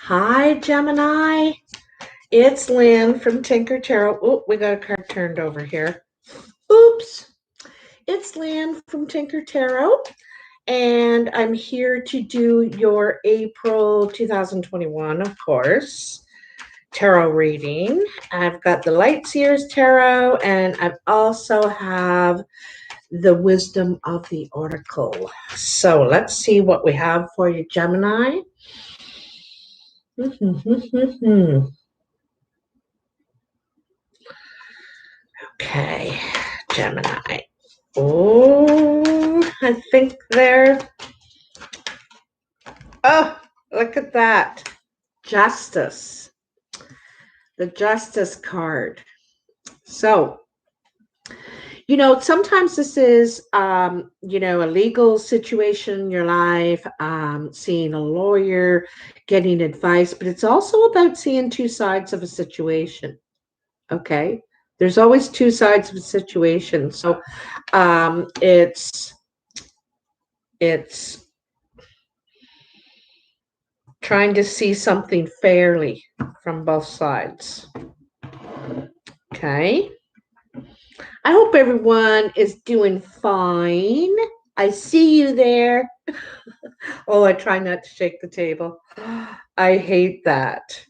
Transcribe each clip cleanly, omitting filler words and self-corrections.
Hi, Gemini. It's Lynn from Tinker Tarot. Oh, we got a card turned over here. Oops. It's Lynn from Tinker Tarot, and I'm here to do your April 2021, of course, tarot reading. I've got the Light Seers Tarot, and I also have the Wisdom of the Oracle. So let's see what we have for you, Gemini. Okay, Gemini. Oh, I think they're... Oh, look at that. Justice. The Justice card. So, sometimes this is, a legal situation in your life, seeing a lawyer, getting advice, but it's also about seeing two sides of a situation. Okay? There's always two sides of a situation. So, it's trying to see something fairly from both sides. Okay. I hope everyone is doing fine. I see you there. Oh, I try not to shake the table. I hate that.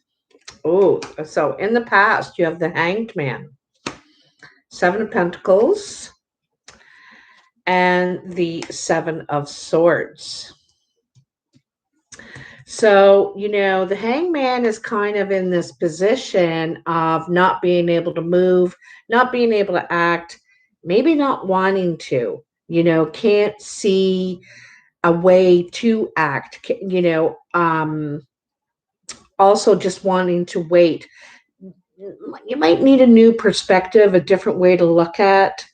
Oh, so in the past, you have the Hanged Man, Seven of Pentacles, and the Seven of Swords. So, the hangman is kind of in this position of not being able to move, not being able to act, maybe not wanting to, can't see a way to act, also just wanting to wait. You might need a new perspective, a different way to look at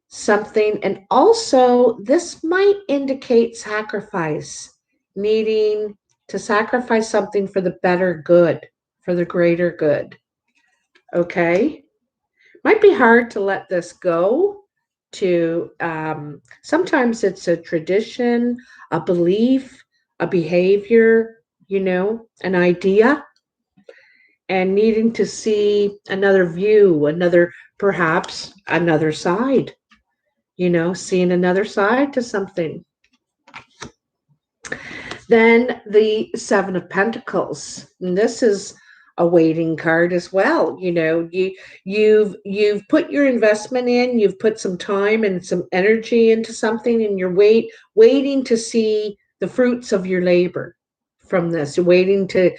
something. And also, this might indicate sacrifice, needing to sacrifice something for the better good, for the greater good. Okay? Might be hard to let this go. Sometimes it's a tradition, a belief, a behavior, an idea, and needing to see another view, perhaps another side, seeing another side to something. Then the Seven of Pentacles. And this is a waiting card as well. You've put your investment in, you've put some time and some energy into something, and you're waiting to see the fruits of your labor from this. You're waiting to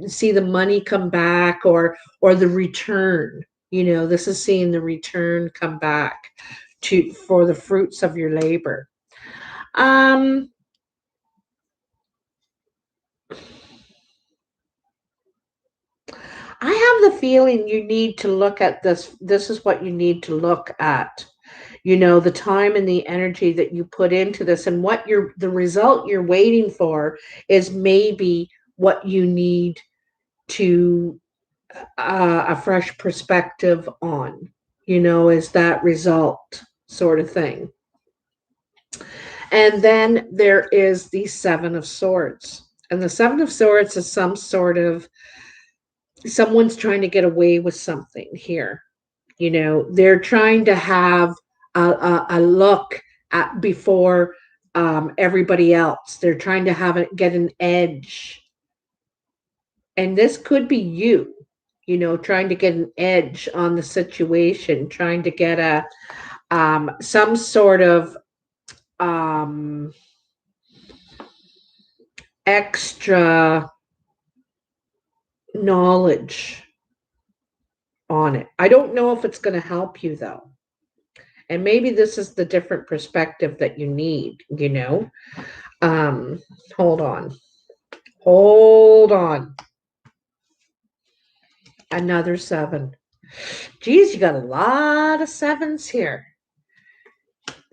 see the money come back, or the return. This is seeing the return come back for the fruits of your labor. I have the feeling you need to look at this. This is what you need to look at. The time and the energy that you put into this, and what the result you're waiting for is maybe what you need to a fresh perspective on, is that result sort of thing. And then there is the Seven of Swords. And the Seven of Swords is some sort of, someone's trying to get away with something here. They're trying to have a look at before everybody else. They're trying to get an edge. And this could be you, trying to get an edge on the situation, trying to get some sort of extra knowledge on it. I don't know if it's going to help you, though. And maybe this is the different perspective that you need, Hold on. Another seven. Geez, you got a lot of sevens here.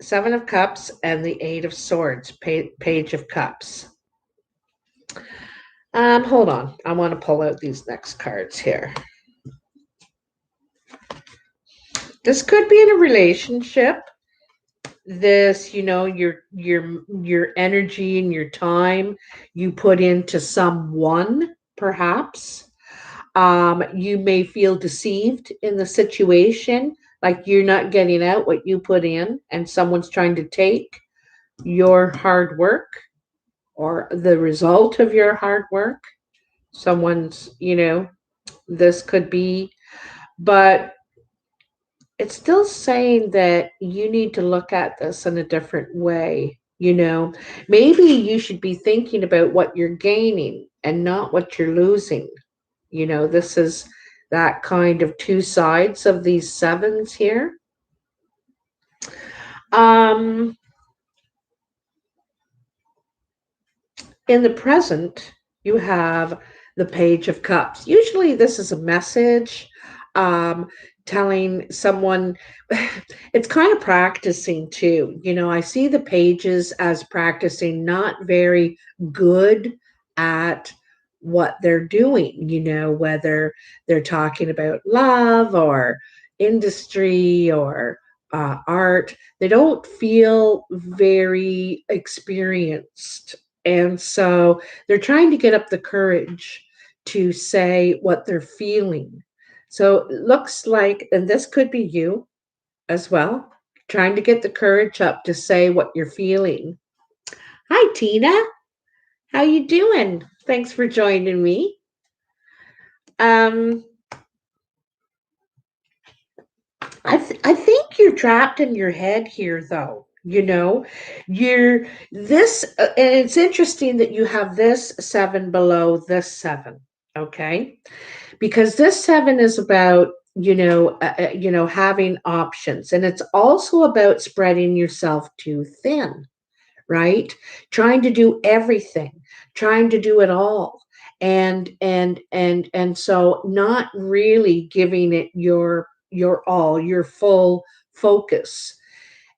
Seven of Cups and the Eight of Swords, Page of Cups. Hold on. I want to pull out these next cards here. This could be in a relationship. This, your energy and your time you put into someone, perhaps. You may feel deceived in the situation, like you're not getting out what you put in, and someone's trying to take your hard work or the result of your hard work. Someone's, this could be, but it's still saying that you need to look at this in a different way. Maybe you should be thinking about what you're gaining and not what you're losing. This is that kind of two sides of these sevens here. Um, in the present, you have the Page of Cups. Usually, this is a message um, telling someone, it's kind of practicing too. I see the pages as practicing, not very good at what they're doing, whether they're talking about love or industry or art. They don't feel very experienced, and so they're trying to get up the courage to say what they're feeling. So it looks like, and this could be you as well, trying to get the courage up to say what you're feeling. Hi, Tina. How you doing? Thanks for joining me. Um, I think you're trapped in your head here, though. You're this, and it's interesting that you have this seven below this seven. Okay, because this seven is about having options, and it's also about spreading yourself too thin, right? Trying to do everything, trying to do it all, and so not really giving it your all, your full focus.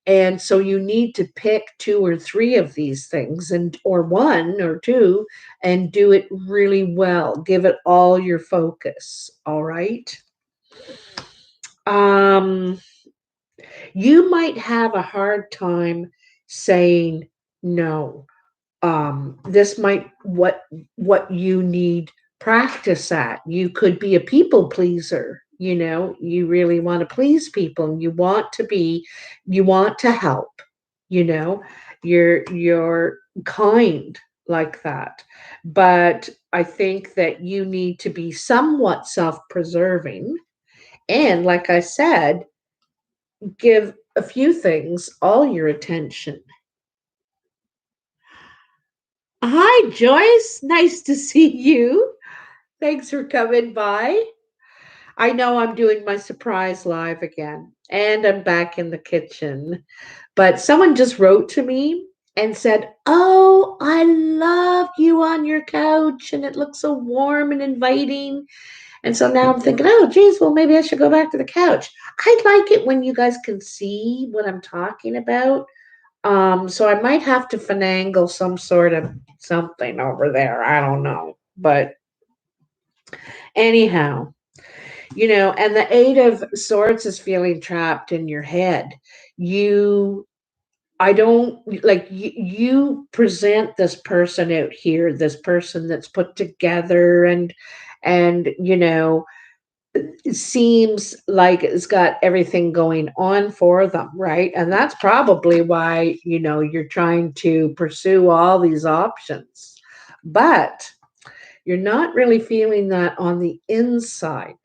And so you need to pick two or three of these things, and or one or two, and do it really well. Give it all your focus. All right. Um, you might have a hard time saying no. This might what you need practice at. You could be a people pleaser. You really want to please people, and you want to help. you know you're kind like that. But I think that you need to be somewhat self-preserving, and like I said, give a few things all your attention. Hi, Joyce. Nice to see you. Thanks for coming by. I know I'm doing my surprise live again, and I'm back in the kitchen. But someone just wrote to me and said, "Oh, I love you on your couch, and it looks so warm and inviting." And so now I'm thinking, oh, geez, well, maybe I should go back to the couch. I like it when you guys can see what I'm talking about. So I might have to finagle some sort of something over there. I don't know. But anyhow, and the Eight of Swords is feeling trapped in your head. You, I don't like you present this person out here, this person that's put together, and it seems like it's got everything going on for them, right? And that's probably why, you're trying to pursue all these options. But you're not really feeling that on the inside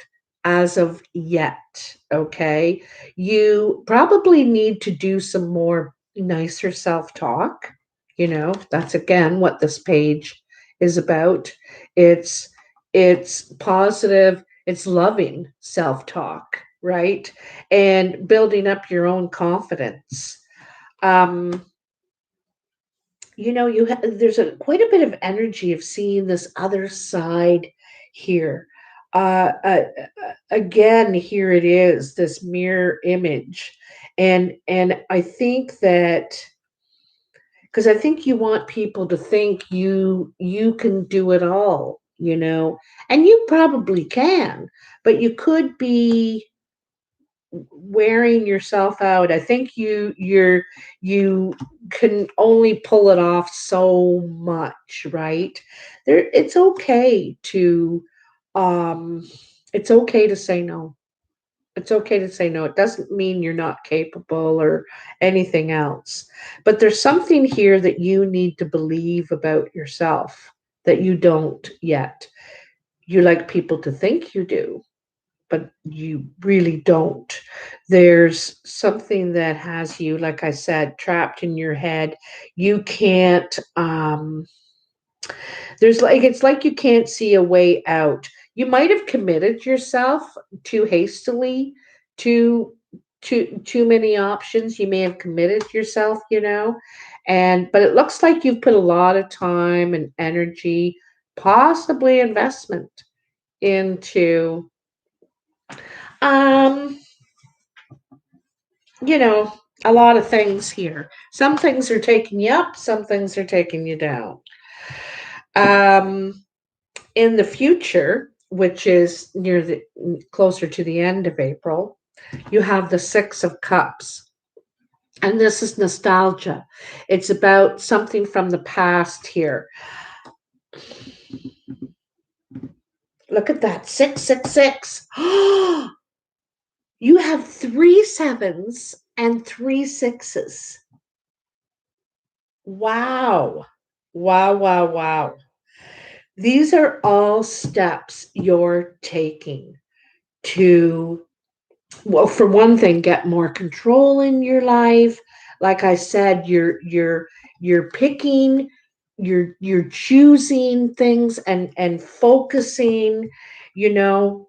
as of yet, okay? You probably need to do some more nicer self-talk. That's again what this page is about. It's it's positive, it's loving self-talk, right? And building up your own confidence. Um, there's quite a bit of energy of seeing this other side here. Again, here it is, this mirror image, and I think that because I think you want people to think you can do it all, and you probably can, but you could be wearing yourself out. I think you can only pull it off so much, right? There, um it's okay to say no. It's okay to say no. It doesn't mean you're not capable or anything else. But there's something here that you need to believe about yourself that you don't yet. You like people to think you do, but you really don't. There's something that has you, like I said, trapped in your head. You can't, there's like, it's like you can't see a way out. You might have committed yourself too hastily to too many options. You may have committed yourself, and but it looks like you've put a lot of time and energy, possibly investment into um you know, a lot of things here. Some things are taking you up, some things are taking you down. Um, in the future, which is near the closer to the end of April, you have the Six of Cups. And this is nostalgia. It's about something from the past here. Look at that. 666. You have three sevens and three sixes. Wow. Wow, wow, wow. These are all steps you're taking to, well, for one thing, get more control in your life. Like I said, you're picking, you're choosing things and focusing, you know.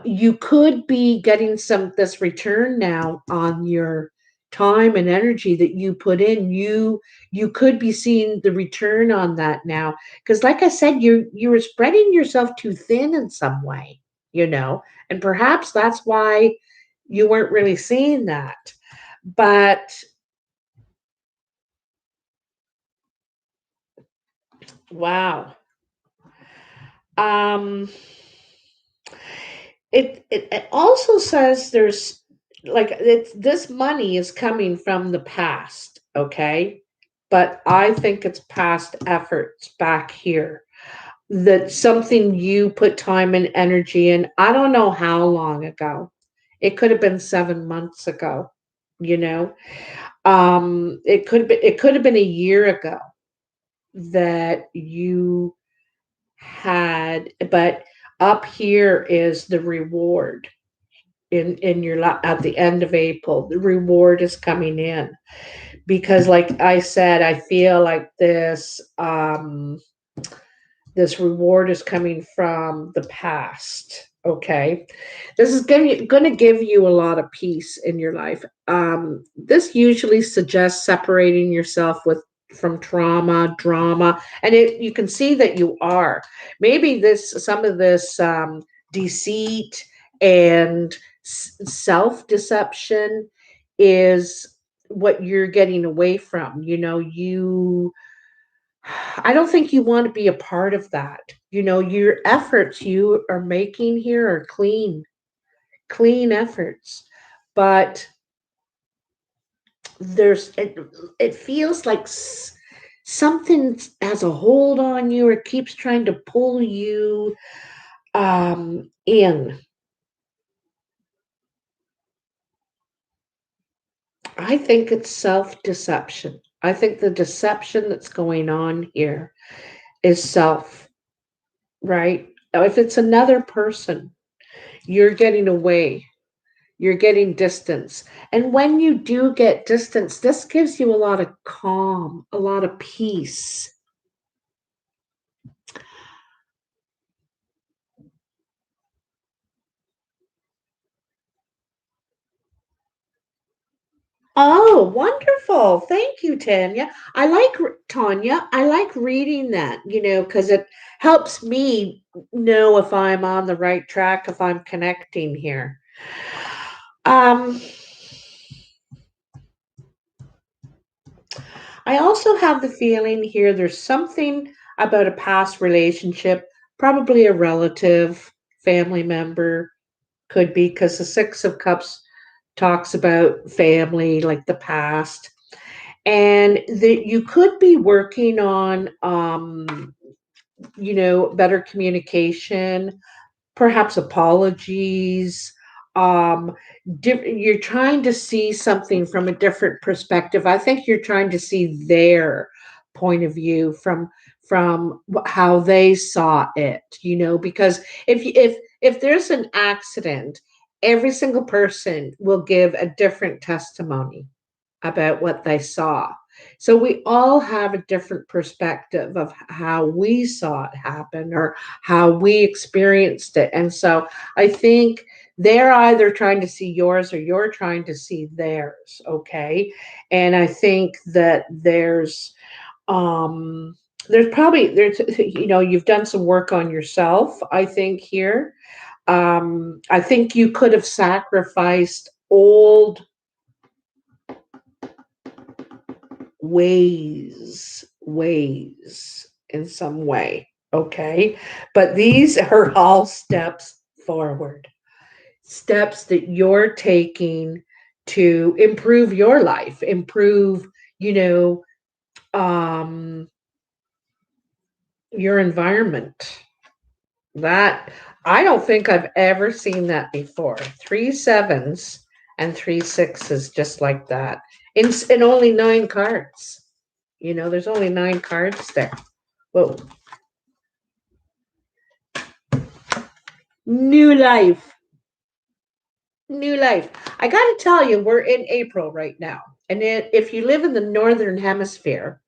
You could be getting some this return now on your time and energy that you put in. You could be seeing the return on that now. Because like I said, you were spreading yourself too thin in some way, and perhaps that's why you weren't really seeing that. But wow. Um it also says there's like this money is coming from the past, okay? But I think it's past efforts back here. That something you put time and energy in. I don't know how long ago. It could have been 7 months ago, you know. It could have been a year ago that you had, but up here is the reward in your at the end of April. The reward is coming in because, like I said, I feel like this reward is coming from the past. Okay, this is going to give you a lot of peace in your life. This usually suggests separating yourself with from trauma, drama, and you can see that you are. Maybe some of this deceit and self deception is what you're getting away from. I don't think you want to be a part of that. Your efforts you are making here are clean efforts. But it feels like something has a hold on you or keeps trying to pull you in. I think it's self deception. I think the deception that's going on here is self, right? Now, if it's another person, you're getting away, you're getting distance. And when you do get distance, this gives you a lot of calm, a lot of peace. Oh, wonderful. Thank you, Tanya. Tanya. I like reading that, because it helps me know if I'm on the right track, if I'm connecting here. Um, I also have the feeling here there's something about a past relationship, probably a relative, family member, Could be because the Six of Cups talks about family, like the past. And that you could be working on, better communication, perhaps apologies. Um, you're trying to see something from a different perspective. I think you're trying to see their point of view from how they saw it. Because if there's an accident, every single person will give a different testimony about what they saw. So we all have a different perspective of how we saw it happen or how we experienced it. And so I think they're either trying to see yours or you're trying to see theirs. Okay. And I think that you've done some work on yourself, I think here. I think you could have sacrificed old ways in some way. Okay. But these are all steps forward, steps that you're taking to improve your life, improve, you know, um, your environment. That I don't think I've ever seen that before. Three sevens and three sixes, just like that, in only nine cards. There's only nine cards there. Whoa. New life. New life. I got to tell you, we're in April right now. And if you live in the Northern Hemisphere,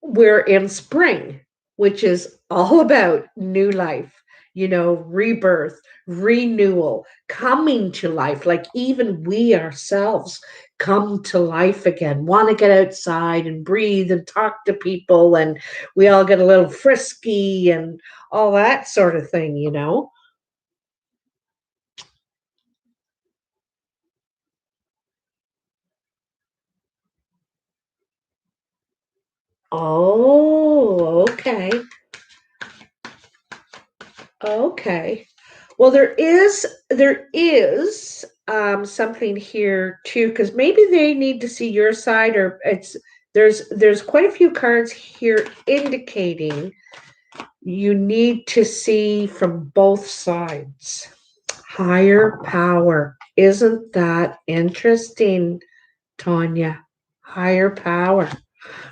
we're in spring, which is all about new life, rebirth, renewal, coming to life. Like even we ourselves come to life again, want to get outside and breathe and talk to people. And we all get a little frisky and all that sort of thing. Oh, okay. Okay. Well, there is something here too, because maybe they need to see your side, or there's quite a few cards here indicating you need to see from both sides. Higher power. Isn't that interesting, Tanya? Higher power.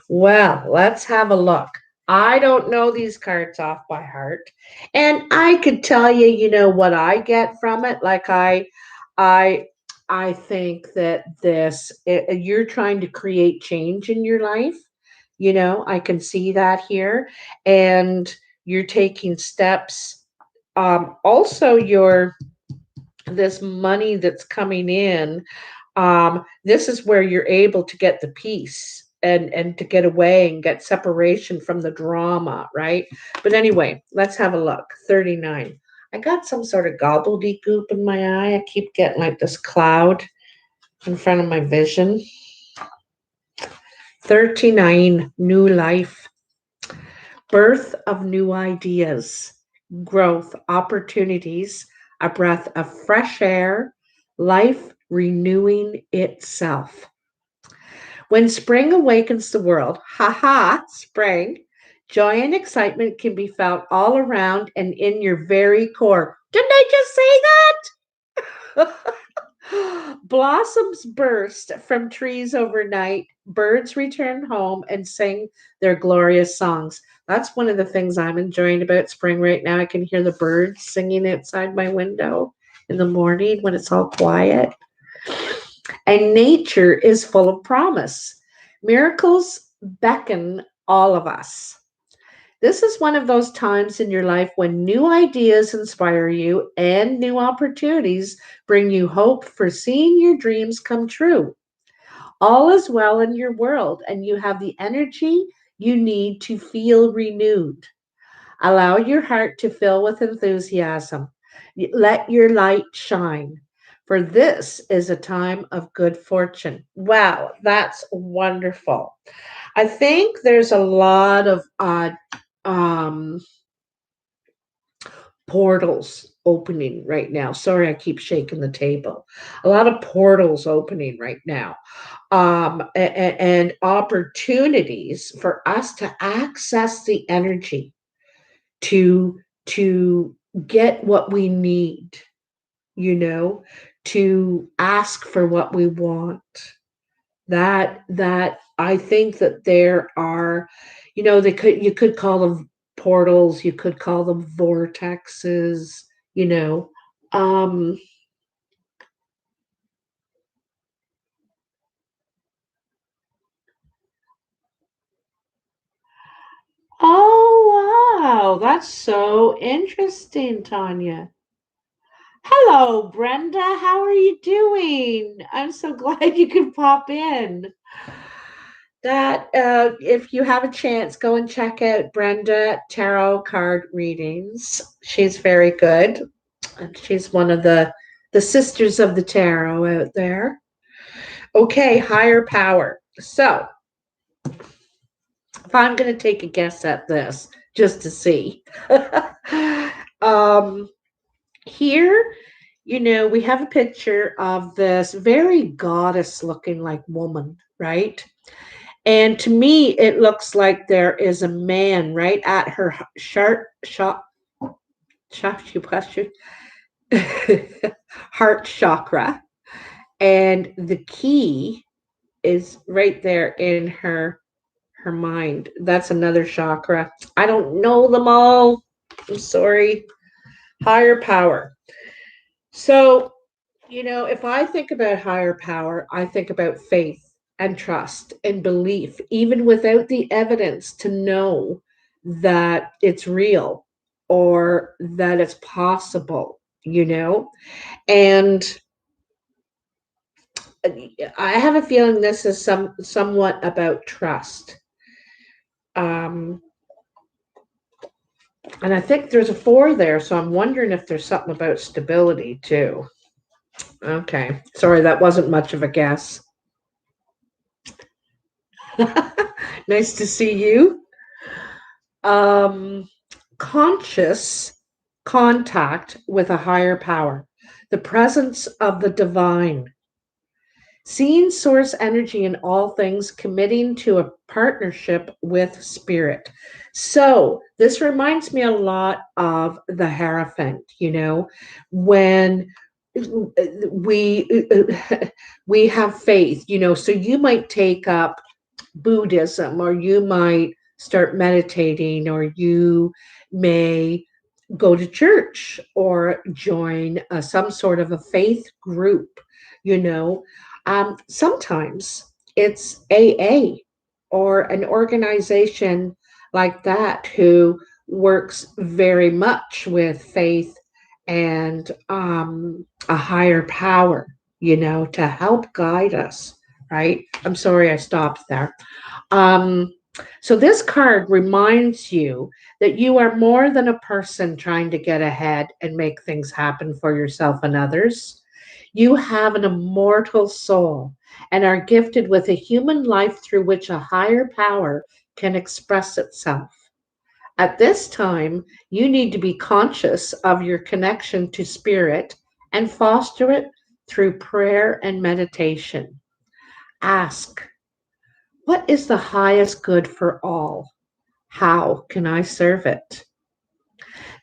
Well, let's have a look. I don't know these cards off by heart. And I could tell you, what I get from it. Like I I think that you're trying to create change in your life. I can see that here. And you're taking steps. Also your this money that's coming in, this is where you're able to get the peace and to get away and get separation from the drama, right? But anyway, let's have a look. 39. I got some sort of gobbledygook in my eye. I keep getting like this cloud in front of my vision. 39. New life, birth of new ideas, growth, opportunities, a breath of fresh air, life renewing itself. When spring awakens the world, haha, spring, joy and excitement can be felt all around and in your very core. Didn't I just say that? Blossoms burst from trees overnight. Birds return home and sing their glorious songs. That's one of the things I'm enjoying about spring right now. I can hear the birds singing outside my window in the morning when it's all quiet. And nature is full of promise. Miracles beckon all of us. This is one of those times in your life when new ideas inspire you and new opportunities bring you hope for seeing your dreams come true. All is well in your world, and you have the energy you need to feel renewed. Allow your heart to fill with enthusiasm. Let your light shine, for this is a time of good fortune. Wow, that's wonderful. I think there's a lot of um, portals opening right now. Sorry, I keep shaking the table. A lot of portals opening right now, and opportunities for us to access the energy to get what we need, you know, to ask for what we want. That I think that there are, you could call them portals, you could call them vortexes, you know. Um, oh wow, that's so interesting, Tanya. Hello, Brenda. How are you doing? I'm so glad you could pop in. That if you have a chance, go and check out Brenda Tarot Card Readings. She's very good. And she's one of the sisters of the tarot out there. Okay, higher power. So, if I'm going to take a guess at this, just to see, um, here, we have a picture of this very goddess looking like woman, right? And to me, it looks like there is a man right at her heart chakra, and the key is right there in her mind. That's another chakra. I don't know them all. I'm sorry. Higher power. So, if I think about higher power, I think about faith and trust and belief, even without the evidence to know that it's real or that it's possible, And I have a feeling this is somewhat about trust. Um, and I think there's a 4 there, so I'm wondering if there's something about stability too. Okay, sorry, that wasn't much of a guess. Nice to see you. Um, Conscious contact with a higher power, the presence of the divine, seeing source energy in all things, committing to a partnership with spirit. So this reminds me a lot of the Hierophant, when we we have faith, so you might take up Buddhism, or you might start meditating, or you may go to church or join some sort of a faith group. you know Sometimes it's AA or an organization like that who works very much with faith and a higher power, to help guide us, right? I'm sorry I stopped there. Um, so this card reminds you that you are more than a person trying to get ahead and make things happen for yourself and others. You have an immortal soul and are gifted with a human life through which a higher power can express itself. At this time, you need to be conscious of your connection to spirit and foster it through prayer and meditation. Ask, what is the highest good for all? How can I serve it?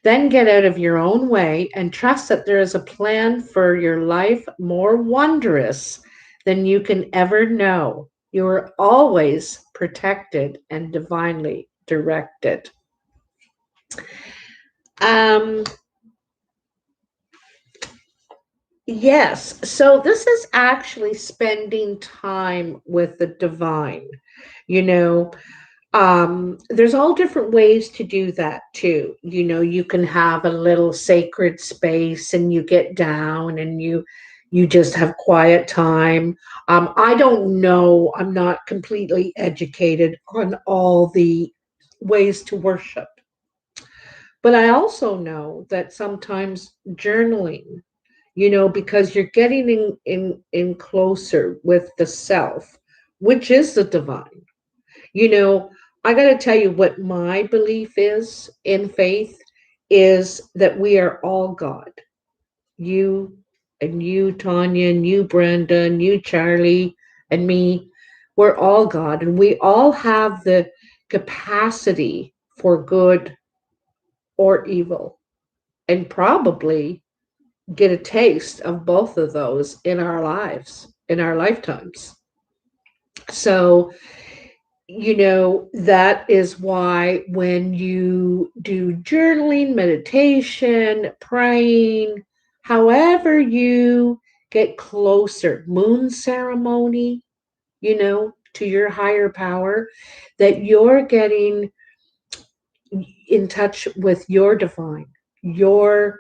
Then get out of your own way and trust that there is a plan for your life more wondrous than you can ever know. You are always protected and divinely directed. Um, yes, so this is actually spending time with the divine. You know, there's all different ways to do that too. You can have a little sacred space and you get down and you just have quiet time. I don't know, I'm not completely educated on all the ways to worship, but I also know that sometimes journaling, because you're getting in closer with the self, which is the divine. you know I got to tell you what my belief is in faith is that we are all God. You and you, Tanya, and you, Brenda, and you, Charlie, and me. We're all God, and we all have the capacity for good or evil, and probably get a taste of both of those in our lives, in our lifetimes. So, that is why when you do journaling, meditation, praying, however you get closer, moon ceremony, to your higher power, that you're getting in touch with your divine, your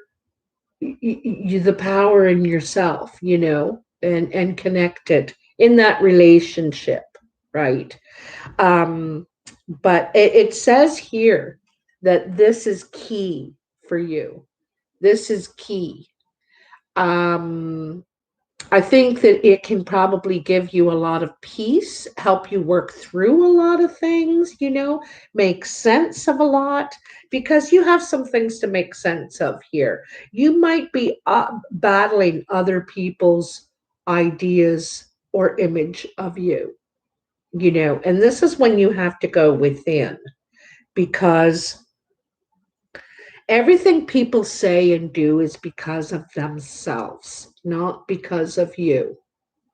the power in yourself, and connected in that relationship, right? Um, but it says here that this is key for you. This is key. Um, I think that it can probably give you a lot of peace, help you work through a lot of things, make sense of a lot, because you have some things to make sense of here. You might be battling other people's ideas or image of you, and this is when you have to go within, because everything people say and do is because of themselves, not because of you.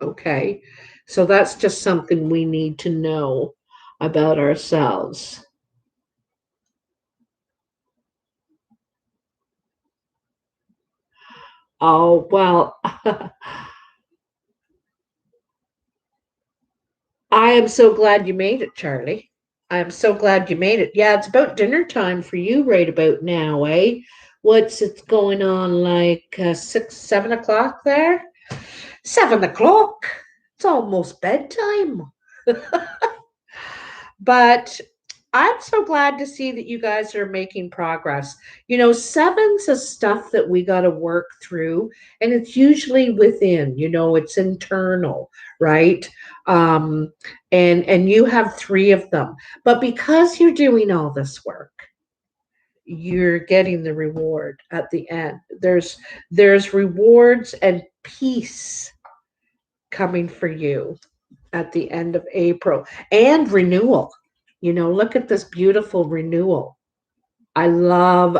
Okay. So that's just something we need to know about ourselves. Oh, well, I am so glad you made it, Charlie. I am so glad you made it. Yeah, it's about dinner time for you right about now, eh? What's it's going on, like 6, 7 o'clock there? 7 o'clock. It's almost bedtime. But I'm so glad to see that you guys are making progress. Sevens is stuff that we got to work through, and it's usually within, it's internal, right? Um, and you have three of them. But because you're doing all this work, you're getting the reward at the end. There's rewards and peace coming for you at the end of April, and renewal. Look at this beautiful renewal. I love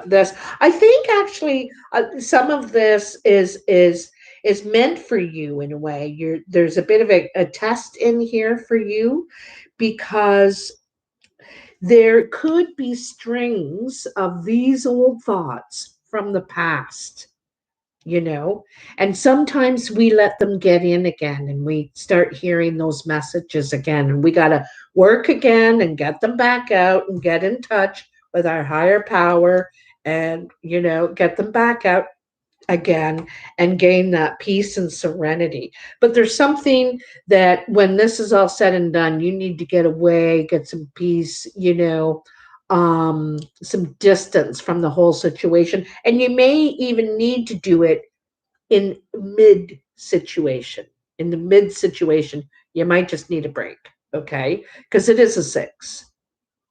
this. I think actually some of this is meant for you in a way. There's a bit of a test in here for you, because there could be strings of these old thoughts from the past, you know and sometimes we let them get in again, and we start hearing those messages again, and we got to work again and get them back out and get in touch with our higher power, and get them back out again and gain that peace and serenity. But there's something that when this is all said and done, you need to get away, get some peace, some distance from the whole situation, and you may even need to do it in mid situation. In the mid situation, you might just need a break, okay? Because it is a 6,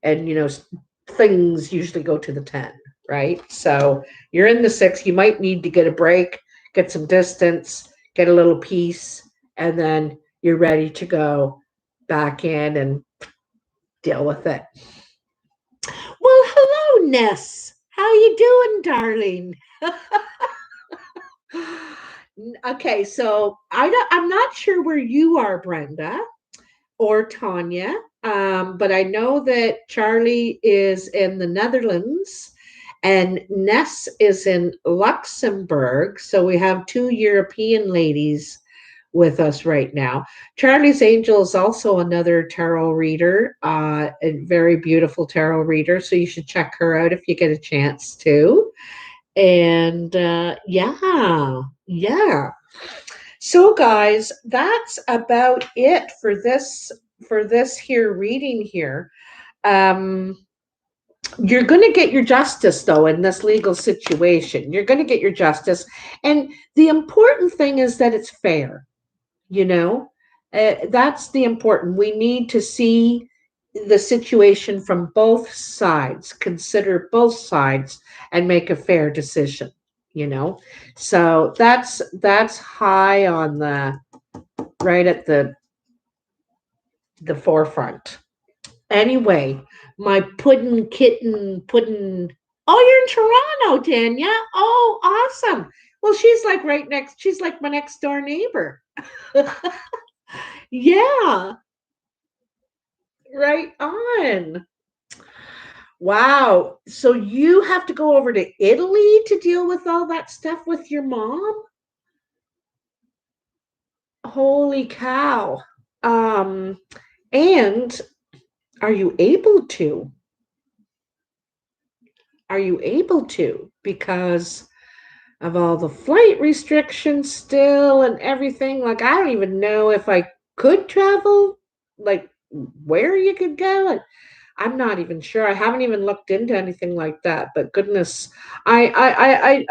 and things usually go to the 10, right? So you're in the 6, you might need to get a break, get some distance, get a little peace, and then you're ready to go back in and deal with it. Well, hello, Ness. How you doing, darling? Okay, so I'm not sure where you are, Brenda or Tanya, but I know that Charlie is in the Netherlands and Ness is in Luxembourg. So we have two European ladies with us right now. Charlie's Angel is also another tarot reader, a very beautiful tarot reader. So you should check her out if you get a chance to. And yeah. So guys, that's about it for this here reading here. Um you're going to get your justice though in this legal situation. You're going to get your justice, and the important thing is that it's fair, you know. That's the important. We need to see the situation from both sides, consider both sides, and make a fair decision, you know. So that's high on the right at the forefront. Anyway, my puddin kitten puddin. Oh, you're in Toronto, Tanya. Oh, awesome. Well, she's like right next. She's like my next door neighbor. Yeah, right on. Wow. So you have to go over to Italy to deal with all that stuff with your mom? Holy cow. Um, and are you able to? Are you able to? Because of all the flight restrictions still and everything. Like, I don't even know if I could travel, like, where you could go. And I'm not even sure. I haven't even looked into anything like that. But goodness, I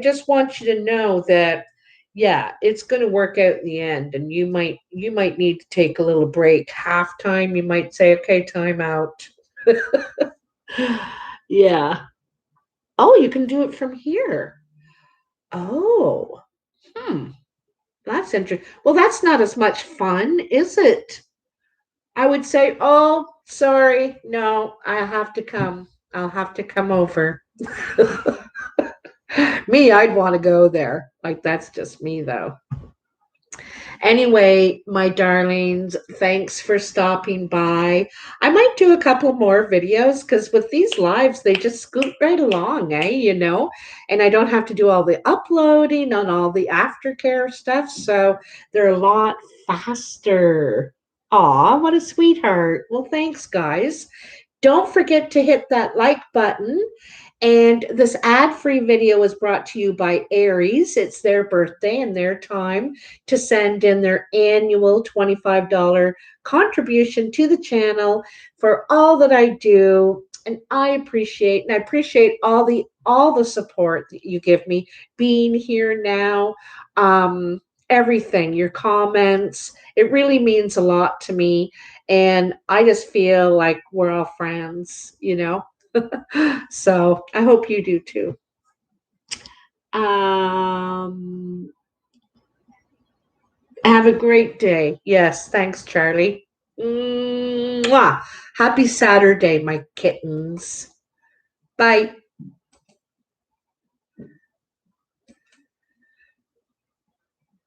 just want you to know that, yeah, it's going to work out in the end. And you might need to take a little break. Halftime, you might say, okay, time out. Yeah. Oh, you can do it from here. Oh, hmm. That's interesting. Well, that's not as much fun, is it? I would say, oh, sorry, no, I have to come. I'll have to come over. Me, I'd want to go there. Like, that's just me, though. Anyway, my darlings, thanks for stopping by. I might do a couple more videos because with these lives, they just scoot right along, eh? And I don't have to do all the uploading and all the aftercare stuff. So they're a lot faster. Aw, what a sweetheart. Well, thanks, guys. Don't forget to hit that like button, and this ad free video is brought to you by Aries. It's their birthday and their time to send in their annual $25 contribution to the channel for all that I do. And I appreciate all the support that you give me being here now. Everything, your comments, it really means a lot to me. And I just feel like we're all friends. So I hope you do too. Um, have a great day. Yes, thanks, Charlie. Mwah. Happy Saturday, my kittens. Bye.